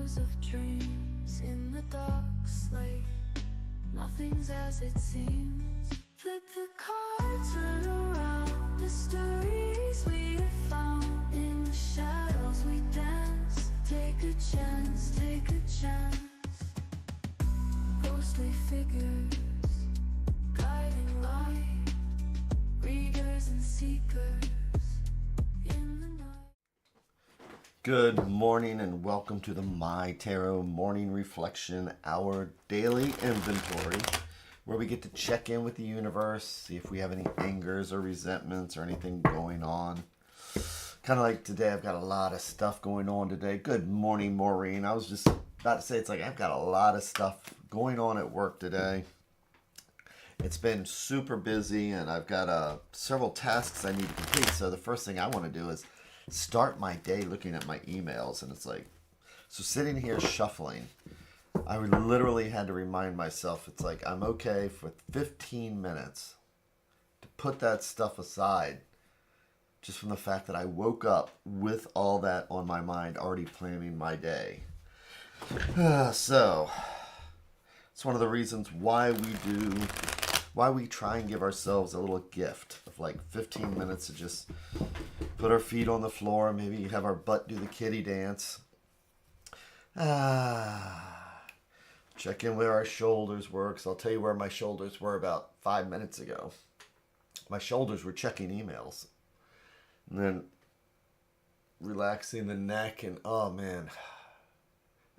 hours of dreams in the dark slate. Nothing's as it seems. Flip the cards, turn around. Mysteries we have found. In the shadows we dance. Take a chance, take a chance. Ghostly figures, guiding light. Readers and seekers in the night. Good morning and welcome to the MyTarot Morning Reflection, our daily inventory, where we get to check in with the universe, see if we have any angers or resentments or anything going on. Kind of like today, I've got a lot of stuff going on today. Good morning, Maureen. I was just about to say, it's like I've got a lot of stuff going on at work today. It's been super busy and I've got several tasks I need to complete. So the first thing I want to do is start my day looking at my emails, and it's like, so sitting here shuffling, I literally had to remind myself, it's like I'm okay for 15 minutes to put that stuff aside, just from the fact that I woke up with all that on my mind, already planning my day. So it's one of the reasons why we try and give ourselves a little gift of like 15 minutes to just put our feet on the floor, maybe have our butt do the kitty dance. Check in where our shoulders were, because I'll tell you where my shoulders were about 5 minutes ago. My shoulders were checking emails. And then relaxing the neck, and oh man,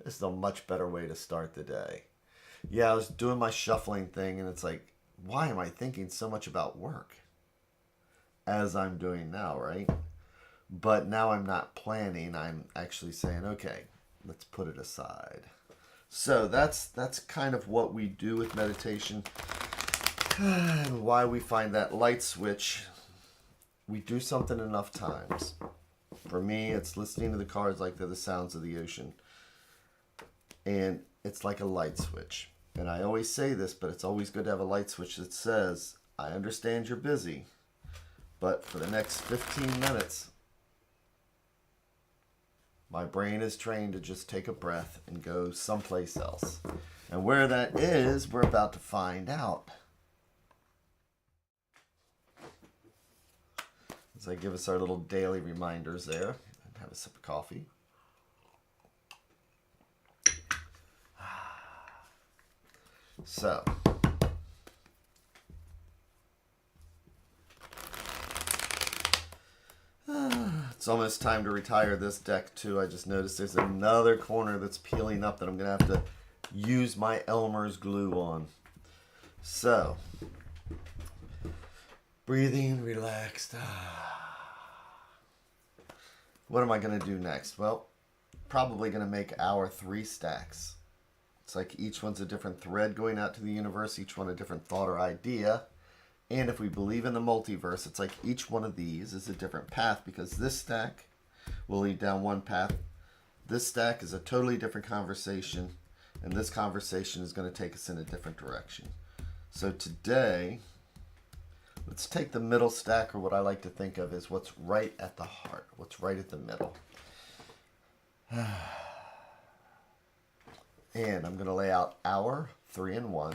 this is a much better way to start the day. Yeah, I was doing my shuffling thing, and it's like, why am I thinking so much about work? As I'm doing now, right? But now I'm not planning. I'm actually saying, okay, let's put it aside. So that's kind of what we do with meditation, and why we find that light switch. We do something enough times. For me, it's listening to the cards like they're the sounds of the ocean. And it's like a light switch. And I always say this, but it's always good to have a light switch that says, I understand you're busy, but for the next 15 minutes, my brain is trained to just take a breath and go someplace else. And where that is, we're about to find out. As I give us our little daily reminders there, and have a sip of coffee. So, it's almost time to retire this deck too. I just noticed there's another corner that's peeling up that I'm going to have to use my Elmer's glue on. So, breathing, relaxed. What am I going to do next? Well, probably going to make our 3 stacks. It's like each one's a different thread going out to the universe, each one a different thought or idea. And if we believe in the multiverse, it's like each one of these is a different path, because this stack will lead down one path. This stack is a totally different conversation, and this conversation is going to take us in a different direction. So today, let's take the middle stack, or what I like to think of as what's right at the heart, what's right at the middle. And I'm going to lay out our 3 and 1.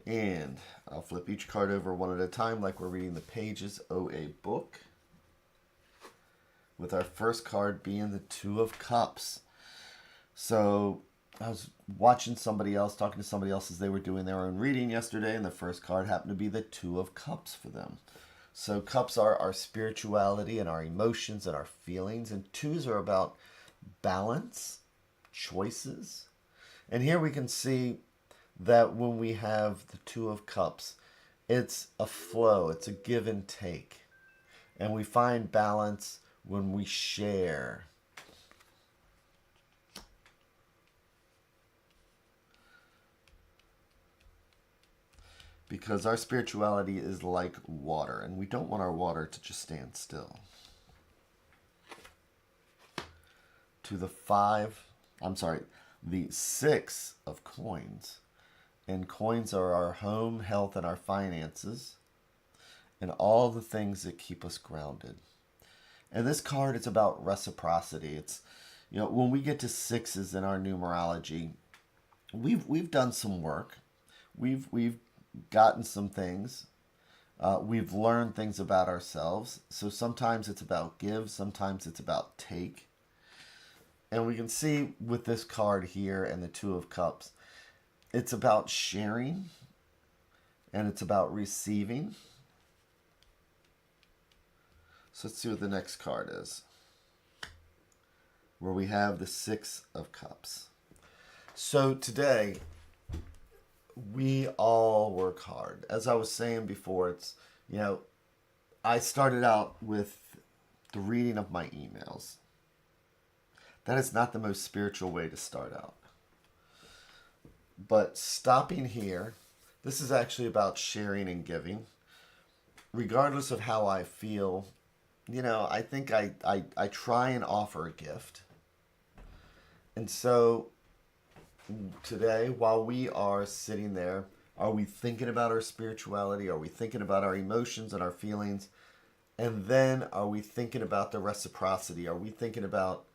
And I'll flip each card over one at a time like we're reading the pages of a book. With our first card being the 2 of Cups. So I was watching somebody else, talking to somebody else as they were doing their own reading yesterday, and the first card happened to be the 2 of Cups for them. So cups are our spirituality and our emotions and our feelings, and 2s are about balance, choices. And here we can see that when we have the 2 of Cups, it's a flow, it's a give and take. And we find balance when we share. Because our spirituality is like water, and we don't want our water to just stand still. To the 6 of coins And coins are our home, health, and our finances, and all the things that keep us grounded. And this card is about reciprocity. It's, when we get to sixes in our numerology, we've done some work. We've gotten some things. We've learned things about ourselves. So sometimes it's about give, sometimes it's about take. And we can see with this card here and the Two of Cups, it's about sharing and it's about receiving. So let's see what the next card is, where we have the Six of Cups. So today, we all work hard. As I was saying before, it's, I started out with the reading of my emails. That is not the most spiritual way to start out. But stopping here, this is actually about sharing and giving. Regardless of how I feel, I think I try and offer a gift. And so today, while we are sitting there, are we thinking about our spirituality? Are we thinking about our emotions and our feelings? And then are we thinking about the reciprocity? Are we thinking about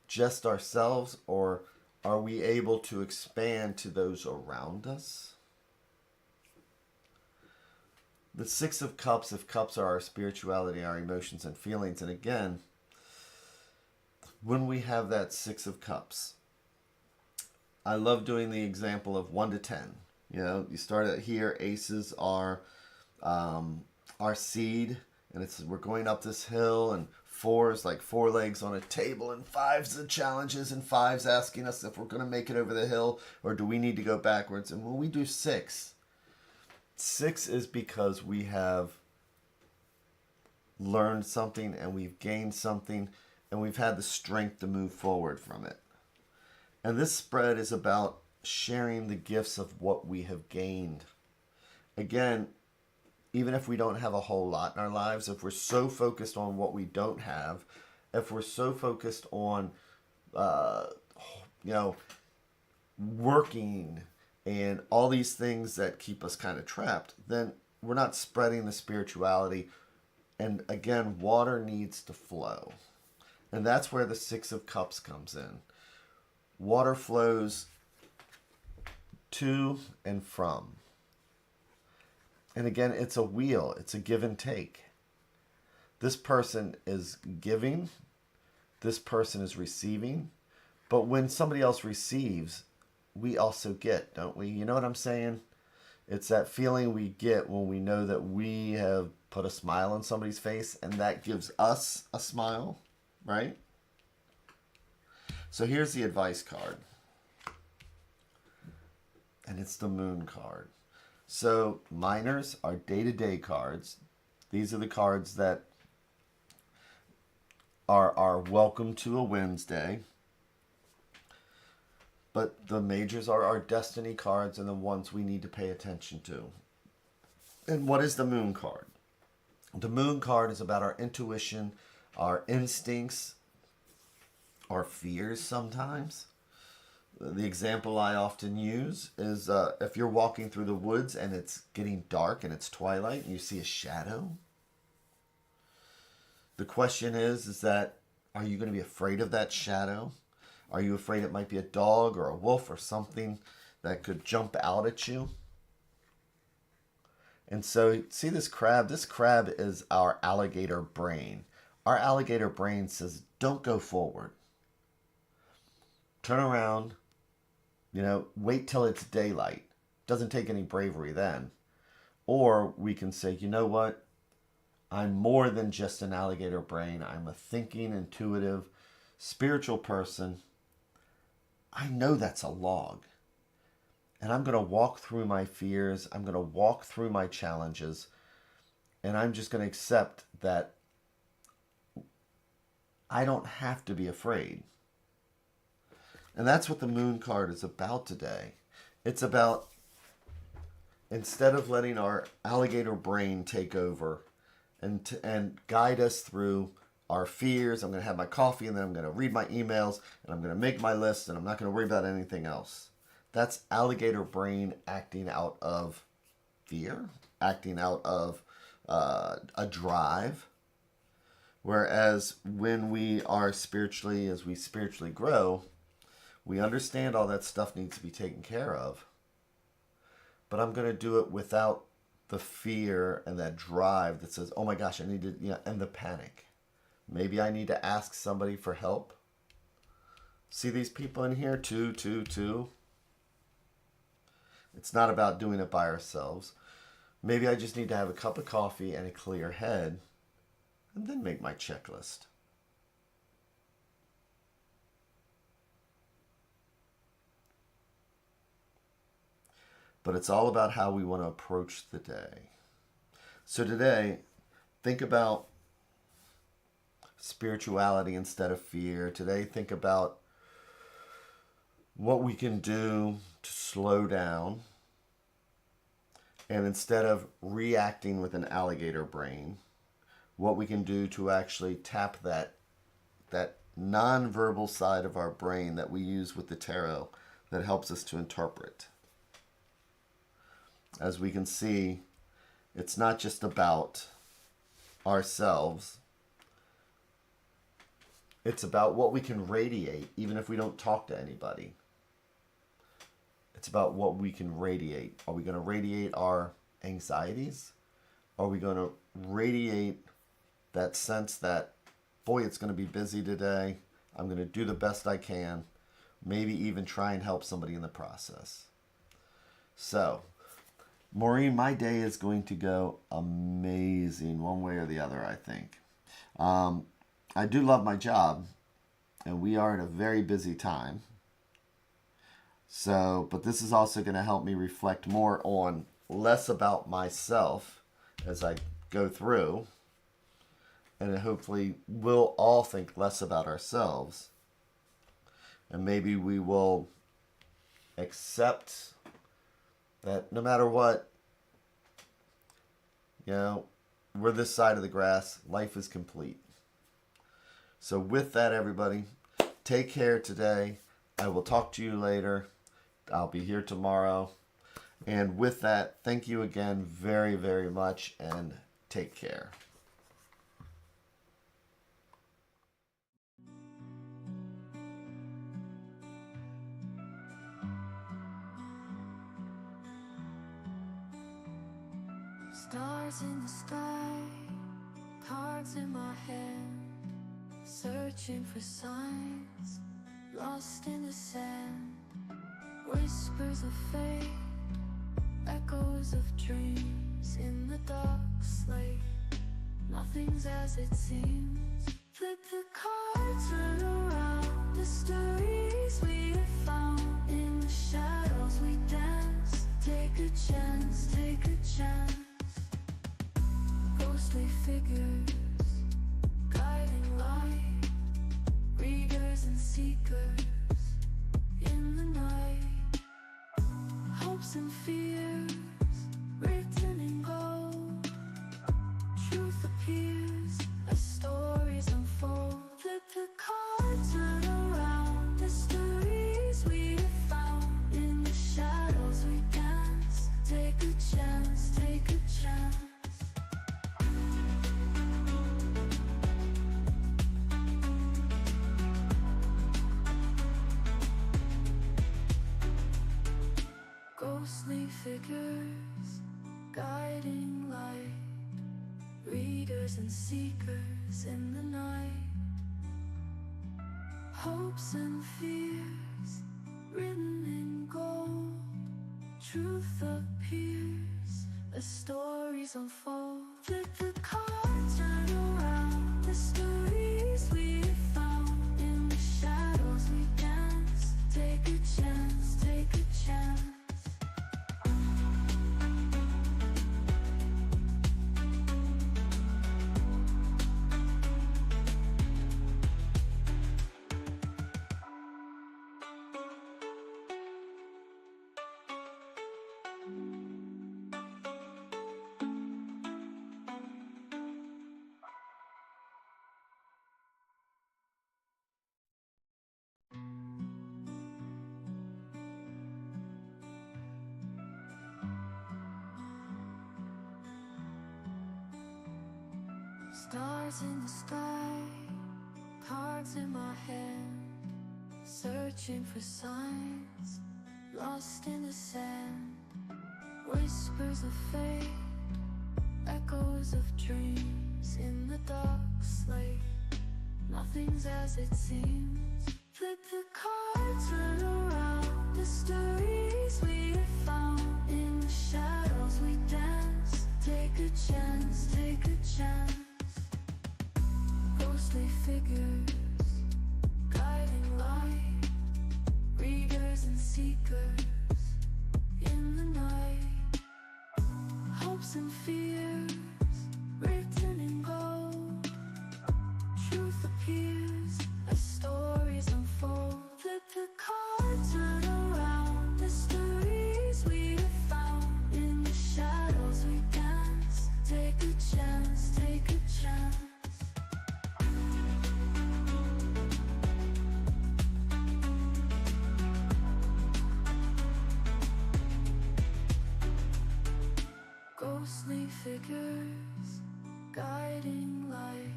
just ourselves, or are we able to expand to those around us? The Six of Cups, if cups are our spirituality, our emotions and feelings. And again, when we have that Six of Cups, I love doing the example of 1 to 10. You start at here. Aces are our seed, and we're going up this hill, and 4 is like 4 legs on a table, and 5's the challenges, and 5's asking us if we're going to make it over the hill or do we need to go backwards. And when we do 6 is because we have learned something and we've gained something and we've had the strength to move forward from it. And this spread is about sharing the gifts of what we have gained. Again, even if we don't have a whole lot in our lives, if we're so focused on what we don't have, if we're so focused on, working and all these things that keep us kind of trapped, then we're not spreading the spirituality. And again, water needs to flow. And that's where the Six of Cups comes in. Water flows to and from. And again, it's a wheel. It's a give and take. This person is giving. This person is receiving. But when somebody else receives, we also get, don't we? You know what I'm saying? It's that feeling we get when we know that we have put a smile on somebody's face, and that gives us a smile, right? So here's the advice card. And it's the Moon card. So minors are day-to-day cards. These are the cards that are welcome to a Wednesday. But the majors are our destiny cards and the ones we need to pay attention to. And what is the Moon card? The Moon card is about our intuition, our instincts, our fears sometimes. The example I often use is if you're walking through the woods and it's getting dark and it's twilight and you see a shadow. The question is that, are you going to be afraid of that shadow? Are you afraid it might be a dog or a wolf or something that could jump out at you? And so, see this crab? This crab is our alligator brain. Our alligator brain says, don't go forward. Turn around. Wait till it's daylight. Doesn't take any bravery then. Or we can say, you know what? I'm more than just an alligator brain. I'm a thinking, intuitive, spiritual person. I know that's a log. And I'm going to walk through my fears. I'm going to walk through my challenges. And I'm just going to accept that I don't have to be afraid. And that's what the Moon card is about today. It's about, instead of letting our alligator brain take over and guide us through our fears, I'm going to have my coffee and then I'm going to read my emails and I'm going to make my list and I'm not going to worry about anything else. That's alligator brain acting out of fear, acting out of a drive. Whereas when we are spiritually, as we spiritually grow, we understand all that stuff needs to be taken care of. But I'm going to do it without the fear and that drive that says, oh my gosh, I need to, and the panic. Maybe I need to ask somebody for help. See these people in here? Two. It's not about doing it by ourselves. Maybe I just need to have a cup of coffee and a clear head and then make my checklist. But it's all about how we want to approach the day. So today, think about spirituality instead of fear. Today, think about what we can do to slow down. And instead of reacting with an alligator brain, what we can do to actually tap that non-verbal side of our brain that we use with the tarot that helps us to interpret. As we can see, it's not just about ourselves. It's about what we can radiate, even if we don't talk to anybody. It's about what we can radiate. Are we going to radiate our anxieties? Are we going to radiate that sense that, boy, it's going to be busy today. I'm going to do the best I can. Maybe even try and help somebody in the process. So, Maureen, my day is going to go amazing one way or the other, I think. I do love my job, and we are in a very busy time. So, but this is also going to help me reflect more on less about myself as I go through. And hopefully we'll all think less about ourselves. And maybe we will accept that no matter what, we're this side of the grass. Life is complete. So with that, everybody, take care today. I will talk to you later. I'll be here tomorrow. And with that, thank you again very, very much, and take care. Stars in the sky, cards in my hand, searching for signs, lost in the sand. Whispers of fate, echoes of dreams in the dark slate. Nothing's as it seems. Flip the cards, turn around. The stories we have found. In the shadows we dance. Take a chance, take a chance. Ghostly figures, guiding light. Readers and seekers in the night. Hopes and fears, written in gold. Truth appears as stories unfold. Flip the cards, turn around. The stories we have found. In the shadows we dance. Take a chance, take a chance. Ghostly figures, guiding light. Readers and seekers in the night. Hopes and fears, written in gold. Truth appears as stories unfold. Flip the cards, turn around. The stories we have found. In the shadows we dance. Take a chance, take a chance. Stars in the sky, cards in my hand, searching for signs, lost in the sand. Whispers of fate, echoes of dreams in the dark slate. Nothing's as it seems. Flip the cards, turn around. Mysteries we have found. In the shadows we dance. Take a chance, take a chance. Ghostly figures, guiding light. Readers and seekers in the night. Hopes and fears, written in gold. Truth appears as stories unfold. Flip the cards, turn around. Mysteries we have found. In the shadows we dance. Take a chance, take a chance. Ghostly figures, guiding light.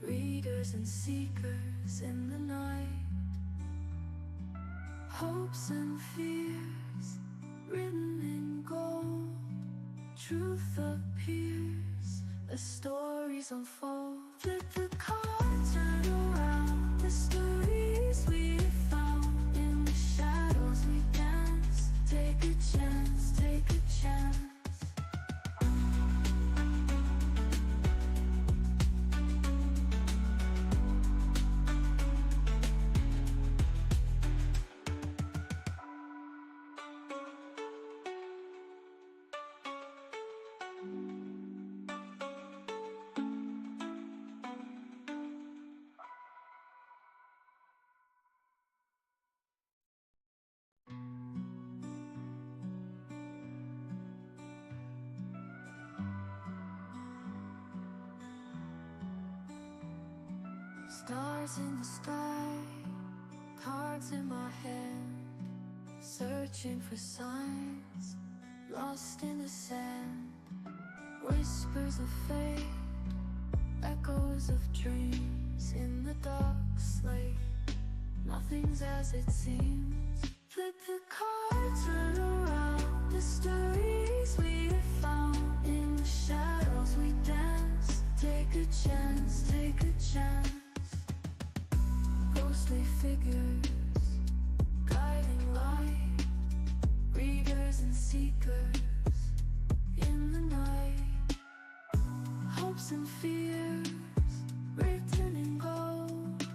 Readers and seekers in the night. Hopes and fears, written in gold. Truth appears as stories unfold. Flip the cards, turn around. Mysteries we have found. In the shadows we dance. Take a chance, take a chance. Stars in the sky, cards in my hand, searching for signs, lost in the sand. Whispers of fate, echoes of dreams in the dark slate. Nothing's as it seems. Flip the cards, turn around. Mysteries we have found. In the shadows we dance. Take a chance, take a chance. Ghostly figures, guiding light. Readers and seekers in the night. Hopes and fears, written in gold.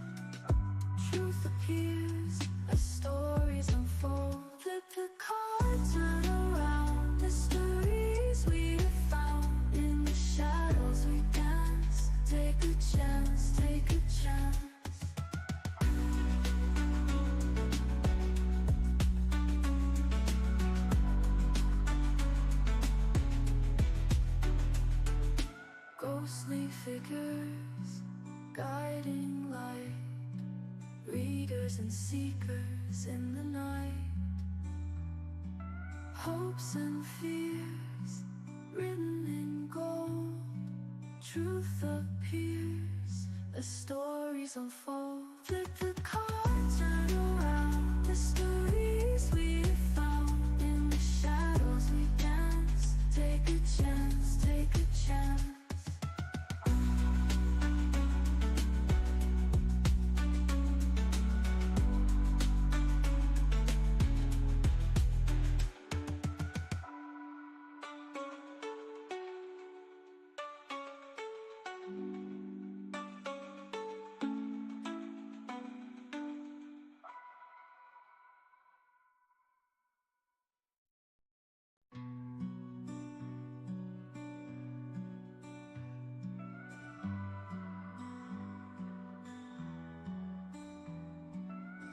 Truth appears as stories unfold. Flip the cards, turn around. Mysteries we have found. In the shadows we dance. Take a chance, take a chance. Ghostly figures, guiding light. Readers and seekers in the night. Hopes and fears, written in gold. Truth appears as stories unfold. Flip the cards, turn around. Mysteries we have found. In the shadows we dance. Take a chance, take a chance.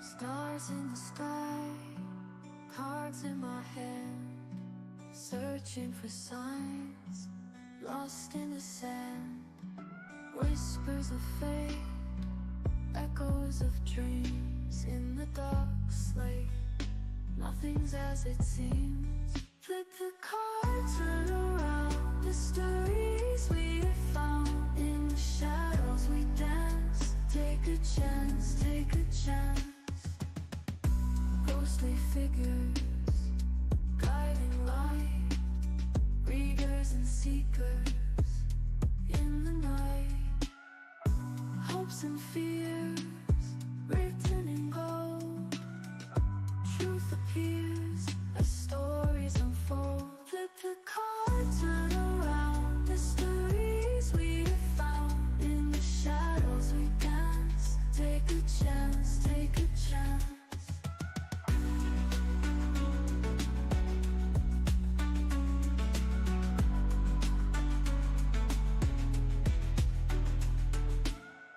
Stars in the sky, cards in my hand, searching for signs, lost in the sand. Whispers of fate, echoes of dreams in the dark slate. Nothing's as it seems. Flip the cards, turn around. Mysteries we have found. ghostly figures, guiding light, readers and seekers in the night. Hopes and fears written in gold, truth appears as stories unfold. Flip the cards, turn around, mysteries we have found. In the shadows we dance, take a chance, take a chance.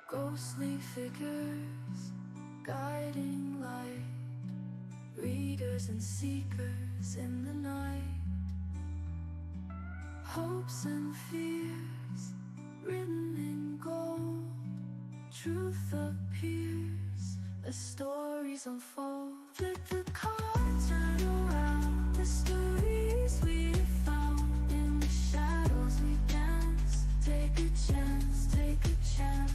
Ghostly figures, guiding light, readers and seekers in the night. Hopes and fears written in gold, truth appears as stories unfold. Flip the cards, turn around, mysteries we have found. In the shadows we dance, take a chance, take a chance.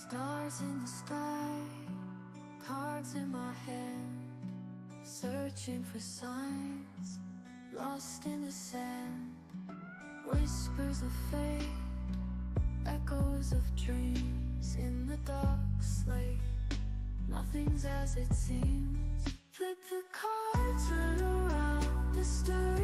Stars in the sky, cards in my hand, searching for signs, lost in the sand. Whispers of fate, echoes of dreams in the dark slate. Nothing's as it seems. Flip the cards, turn around, mystery